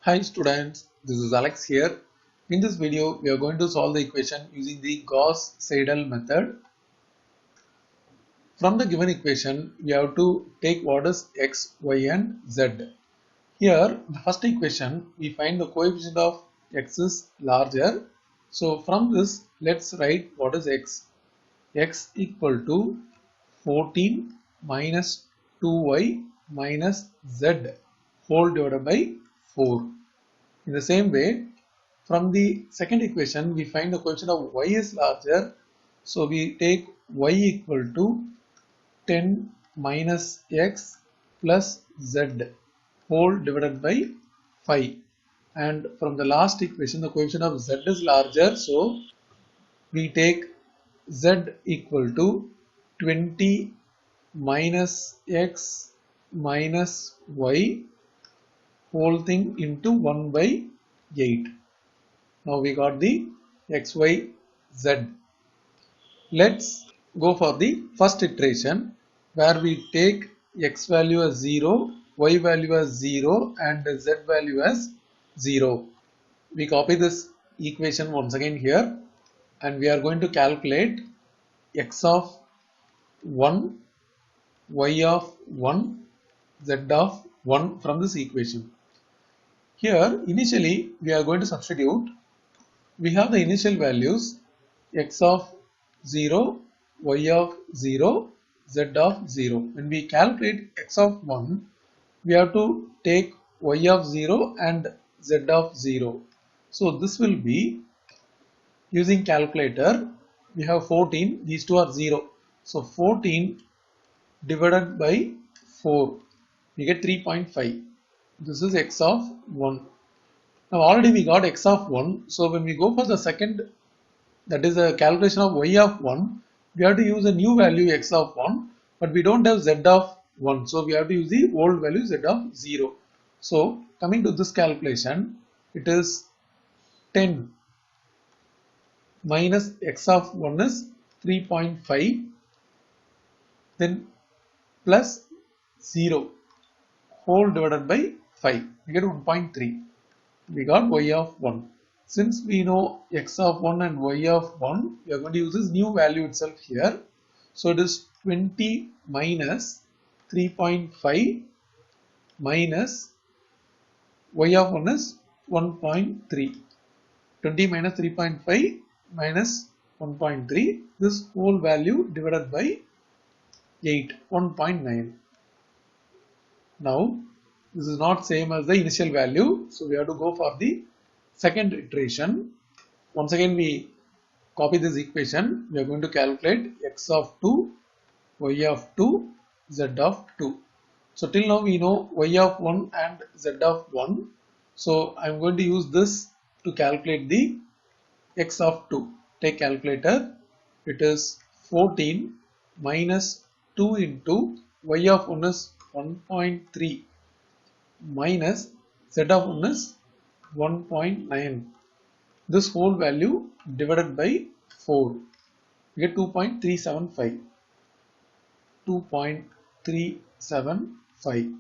Hi students, this is Alex here. In this video, we are going to solve the equation using the Gauss Seidel method. From the given equation, we have to take what is x, y and z. Here, the first equation, we find the coefficient of x is larger. So from this, let's write what is x. X equal to 14 minus 2y minus z whole divided by 4. In the same way, from the second equation, we find the coefficient of y is larger. So we take y equal to 10 minus x plus z whole divided by 5. And from the last equation, the coefficient of z is larger. So we take z equal to 20 minus x minus y whole thing into 1 by 8. Now we got the x, y, z. Let's go for the first iteration where we take x value as 0, y value as 0 and z value as 0. We copy this equation once again here and we are going to calculate x of 1, y of 1, z of 1 from this equation. Here initially we are going to substitute. We have the initial values x of 0, y of 0, z of 0. When we calculate x of 1, we have to take y of 0 and z of 0. So this will be, using calculator, we have 14, these two are 0. So 14 divided by 4, we get 3.5. This is x of 1. Now already we got x of 1. So when we go for the second, that is a calculation of y of 1, we have to use a new value x of 1, but we don't have z of 1. So we have to use the old value z of 0. So coming to this calculation, it is 10 minus x of 1 is 3.5, then plus 0 whole divided by 5, we get 1.3. We got y of 1. Since we know x of 1 and y of 1, we are going to use this new value itself here. So it is 20 minus 3.5 minus y of 1 is 1.3. 20 minus 3.5 minus 1.3. This whole value divided by 8, 1.9. Now this is not same as the initial value, so we have to go for the second iteration. Once again we copy this equation. We are going to calculate x of 2, y of 2, z of 2. So till now we know y of 1 and z of 1. So I am going to use this to calculate the x of 2. Take calculator. It is 14 minus 2 into y of 1 is 1.3 minus z of 1 is 1.9. This whole value divided by 4. We get 2.375. 2.375.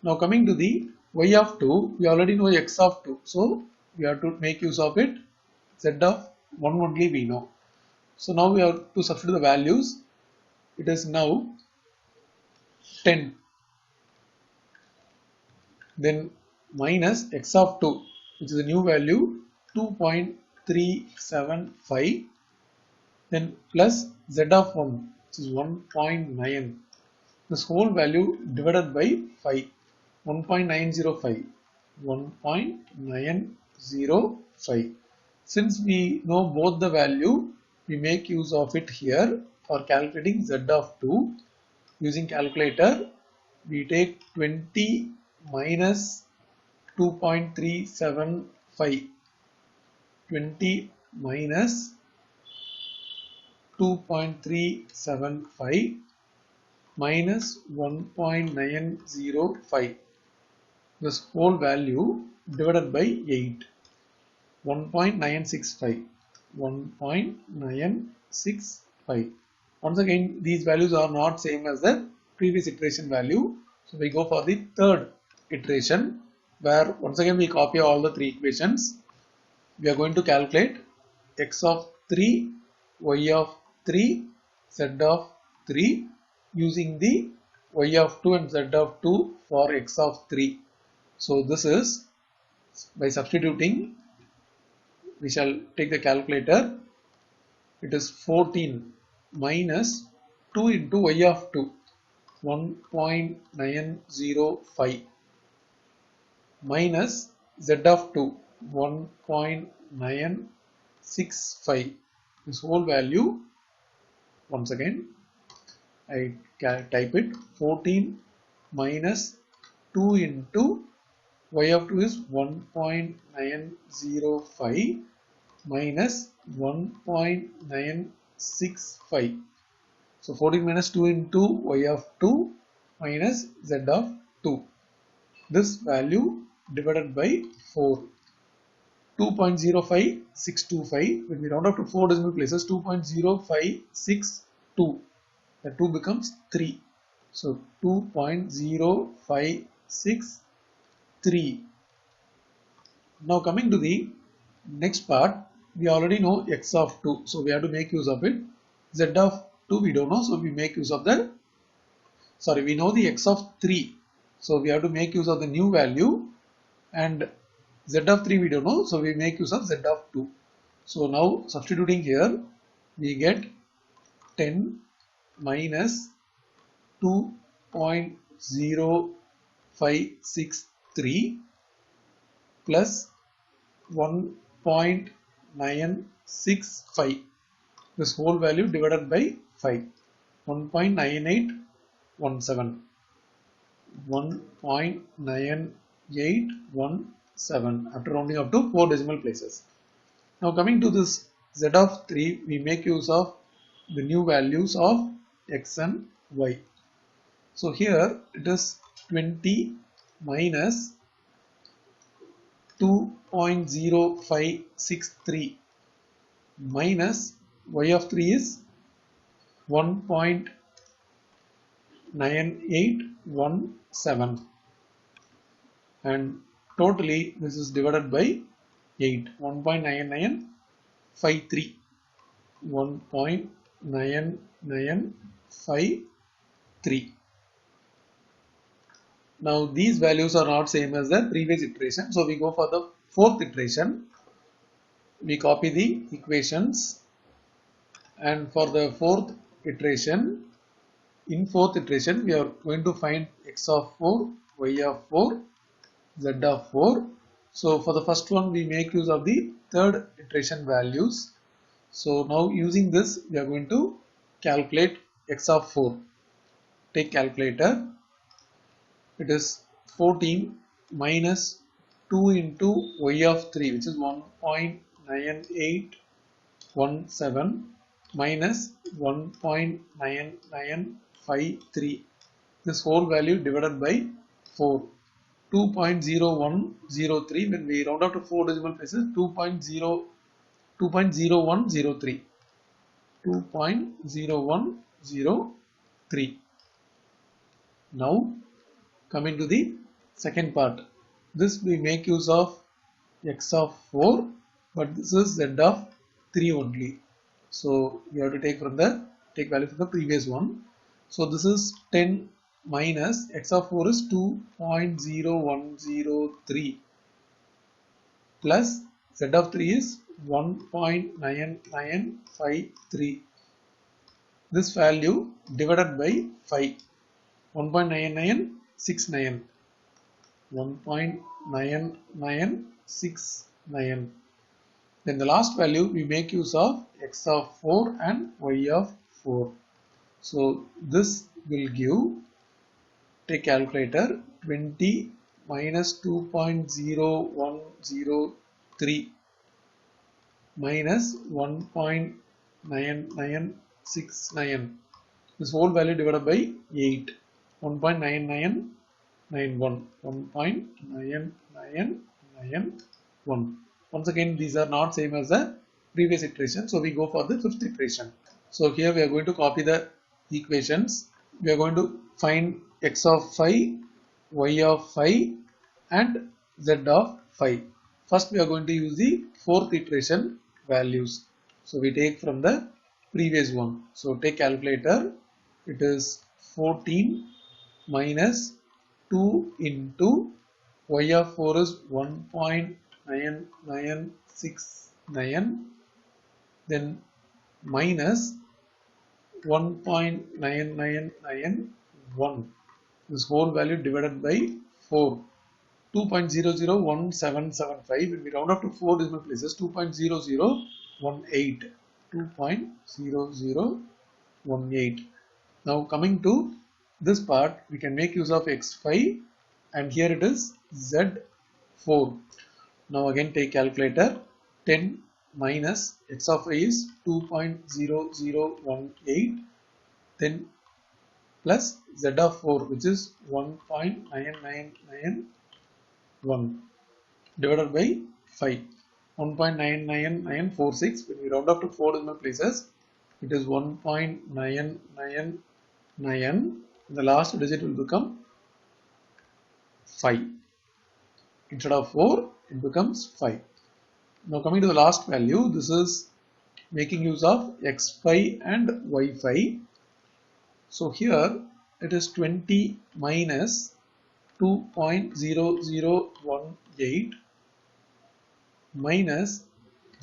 Now coming to the y of 2, we already know x of 2. So we have to make use of it. Z of 1 only we know. So now we have to substitute the values. It is now 10. Then minus x of 2, which is a new value, 2.375. Then plus z of 1, which is 1.9. This whole value divided by 5, 1.905. 1.905. Since we know both the value, we make use of it here for calculating z of 2. Using calculator, we take 20 minus 2.375. 20 minus 2.375 minus 1.905. This whole value divided by 8. 1.965. 1.965. Once again, these values are not same as the previous iteration value. So we go for the third iteration where once again we copy all the three equations. We are going to calculate x of 3, y of 3, z of 3 using the y of 2 and z of 2 for x of 3. So this is by substituting, we shall take the calculator. It is 14 minus 2 into y of 2, 1.905 minus z of 2, 1.965. This whole value, once again I type it, 14 minus 2 into y of 2 is 1.905 minus 1.965. So 14 minus 2 into y of 2 minus z of 2. This value divided by 4. 2.05625. When we round up to 4 decimal places, 2.0562. The 2 becomes 3. So 2.0563. Now coming to the next part, we already know x of 2. So we have to make use of it. Z of 2 we don't know. So we make use of the, we know the x of 3. So we have to make use of the new value, and z of 3 we don't know, so we make use of z of 2. So now substituting here, we get 10 minus 2.0563 plus 1.965. This whole value divided by 5. 1.9817. 1.9817 after rounding up to 4 decimal places. Now coming to this z of 3, we make use of the new values of x and y. So here it is 20 minus 2.0563 minus y of 3 is 1.9817, and totally this is divided by 8. 1.9953. 1.9953. Now these values are not same as the previous iteration, so we go for the fourth iteration. We copy the equations, and for the fourth iteration, in fourth iteration we are going to find x of 4, y of 4, z of 4. So for the first one we make use of the third iteration values. So now using this we are going to calculate x of 4. Take calculator. It is 14 minus 2 into y of 3, which is 1.9817 minus 1.9953. This whole value divided by 4. 2.0103. When we round up to 4 decimal places, 2.0103. 2.0103. Now coming to the second part. This we make use of x of 4, but this is z of 3 only. So we have to take value from the previous one. So this is 10 minus x of 4 is 2.0103 plus z of 3 is 1.9953. This value divided by 5. 1.9969. 1.9969. Then the last value we make use of x of 4 and y of 4. So this will give, take calculator, 20 minus 2.0103 minus 1.9969. This whole value divided by 8. 1.9991. 1.9991. Once again, these are not same as the previous iteration, so we go for the fifth iteration. So here we are going to copy the equations. We are going to find x of 5, y of 5 and z of 5. First we are going to use the fourth iteration values. So we take from the previous one. So take calculator. It is 14 minus 2 into y of 4 is 1.9969, then minus 1.9991, this whole value divided by 4, 2.001775. When we round up to 4 decimal places, 2.0018, 2.0018. Now coming to this part, we can make use of x5, and here it is z4. Now again take calculator. 10 minus x of y is 2.0018, then plus z of 4, which is 1.9991 divided by 5, 1.99946. When we round up to 4 decimal places, it is 1.999. The last digit will become 5. Instead of 4, it becomes 5. Now coming to the last value, this is making use of x5 and y5. So here it is 20 minus 2.0018 minus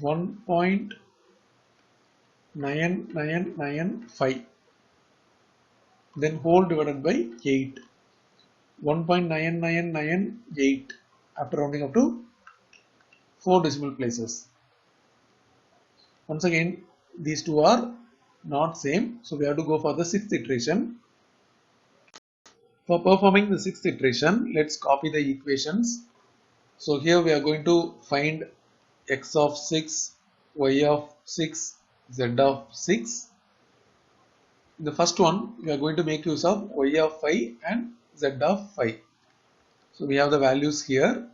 1.9995, then whole divided by 8, 1.9998 after rounding up to 4 decimal places. Once again, these two are not same, so we have to go for the sixth iteration. For performing the sixth iteration, let's copy the equations. So here we are going to find x of 6, y of 6, z of 6. In the first one, we are going to make use of y of 5 and z of 5. So we have the values here.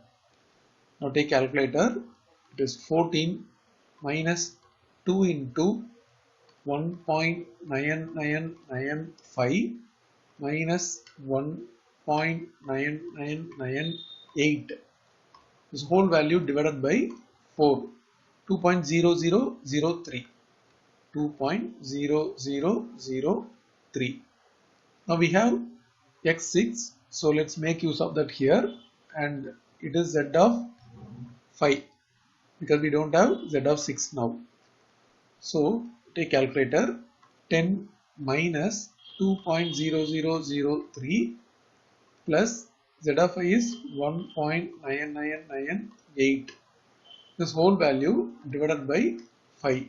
Now take calculator. It is 14 minus 2 into 1.9995 minus 1.9998. This whole value divided by 4, 2.0003. 2.0003. Now we have x6, so let's make use of that here, and it is z of 5 because we don't have z of 6 now. So take calculator. 10 minus 2.0003 plus z of 5 is 1.9998. This whole value divided by 5,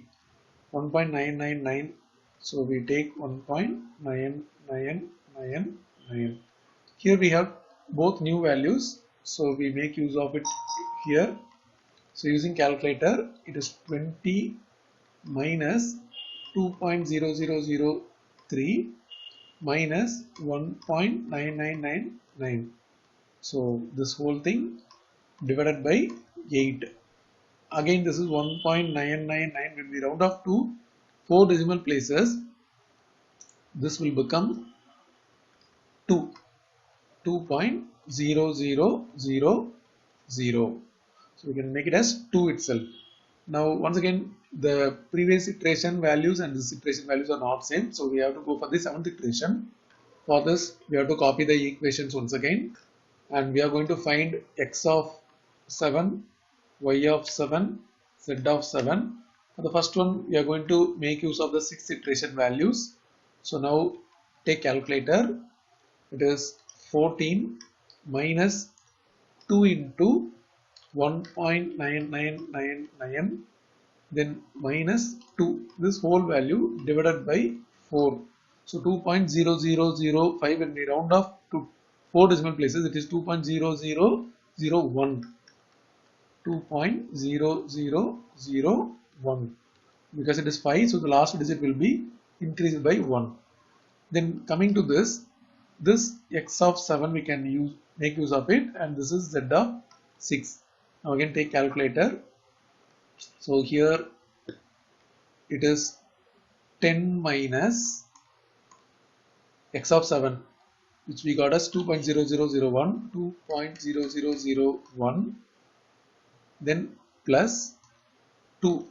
1.999. So we take 1.9999. Here we have both new values, so we make use of it here. So using calculator, it is 20 minus 2.0003 minus 1.9999. So this whole thing divided by 8. Again this is 1.999. When we round off to 4 decimal places, this will become 2. 2.0000. So we can make it as 2 itself. Now once again, the previous iteration values and this iteration values are not same, so we have to go for the 7th iteration. For this we have to copy the equations once again, and we are going to find x of 7, y of 7, z of 7. For the first one, we are going to make use of the 6th iteration values. So now take calculator. It is 14 minus 2 into 1.9999, then minus 2, this whole value divided by 4. So 2.0005, when we round off to 4 decimal places, it is 2.0001. 2.0001. Because it is 5, so the last digit will be increased by 1. Then coming to this x of 7, we can make use of it, and this is z of 6. Now again take calculator. So here it is 10 minus x of 7. which we got as 2.0001, 2.0001, then plus 2,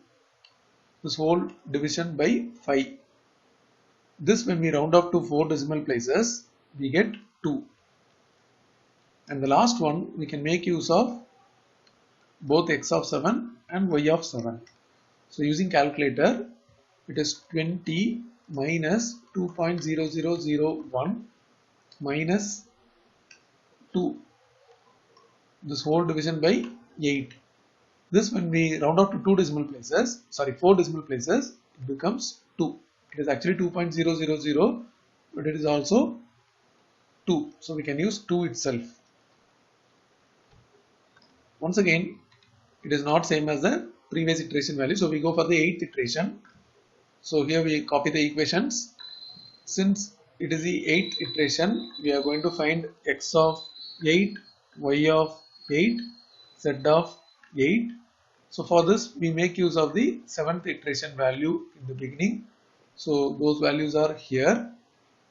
this whole division by 5. This, when we round up to 4 decimal places, we get 2. And the last one, we can make use of both x of 7 and y of 7. So using calculator, it is 20 minus 2.0001 minus 2, this whole division by 8. This, when we round up to 4 decimal places, it becomes 2. It is actually 2.000, but it is also 2. So we can use 2 itself. Once again, it is not same as the previous iteration value. So we go for the 8th iteration. So here we copy the equations. Since it is the 8th iteration, we are going to find x of 8, y of 8, z of 8. So for this, we make use of the 7th iteration value in the beginning. So those values are here.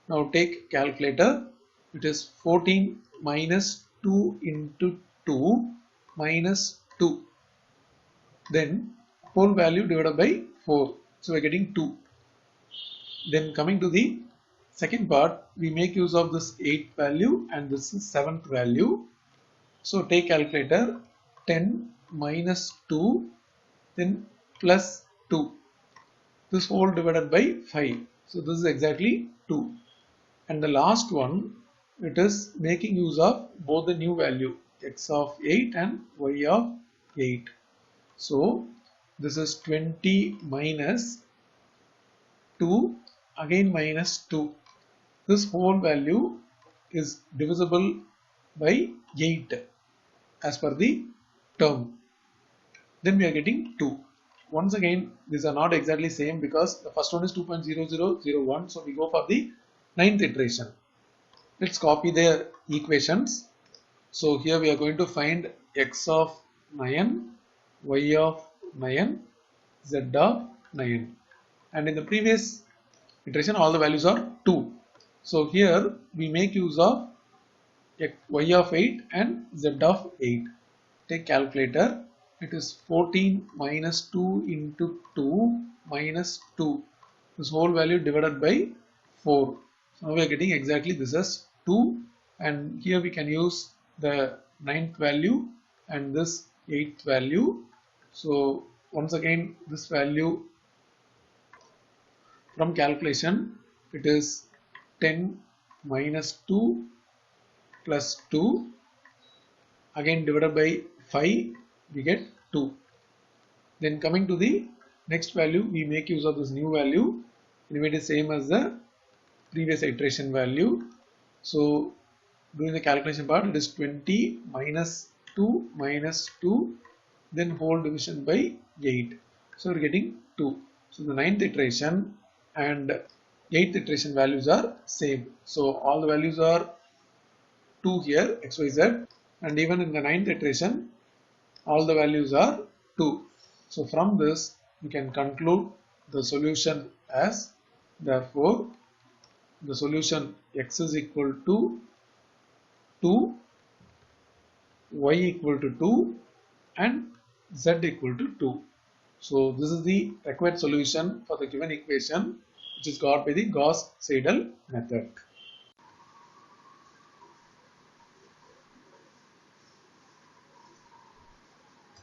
Now take calculator. It is 14 minus 2 into 2 minus 2. Then whole value divided by 4. So we are getting 2. Then coming to the second part, we make use of this 8th value and this is 7th value. So take calculator. 10 minus 2, then plus 2. This whole divided by 5. So this is exactly 2. And the last one, it is making use of both the new value x of 8 and y of 8. So this is 20 minus 2, again minus 2. This whole value is divisible by 8 as per the term. Then we are getting 2. Once again, these are not exactly same because the first one is 2.0001. So we go for the 9th iteration. Let's copy their equations. So here we are going to find x of 9, y of 9, z of 9. And in the previous iteration, all the values are 2. So here we make use of y of 8 and z of 8. Take calculator. It is 14 minus 2 into 2 minus 2. This whole value divided by 4. So now we are getting exactly this as 2, and here we can use the 9th value and this 8th value. So once again, this value from calculation, it is 10 minus 2 plus 2, again divided by 5, we get 2. Then coming to the next value, we make use of this new value. Anyway, it is same as the previous iteration value. So doing the calculation part, it is 20 minus 2 minus 2, then whole division by 8. So we are getting 2. So the 9th iteration and 8th iteration values are same. So all the values are 2 here, x, y, z, and even in the 9th iteration, all the values are 2. So from this, we can conclude the solution as, therefore, the solution x is equal to 2, y equal to 2, and z equal to 2. So this is the required solution for the given equation, which is got by the Gauss Seidel method.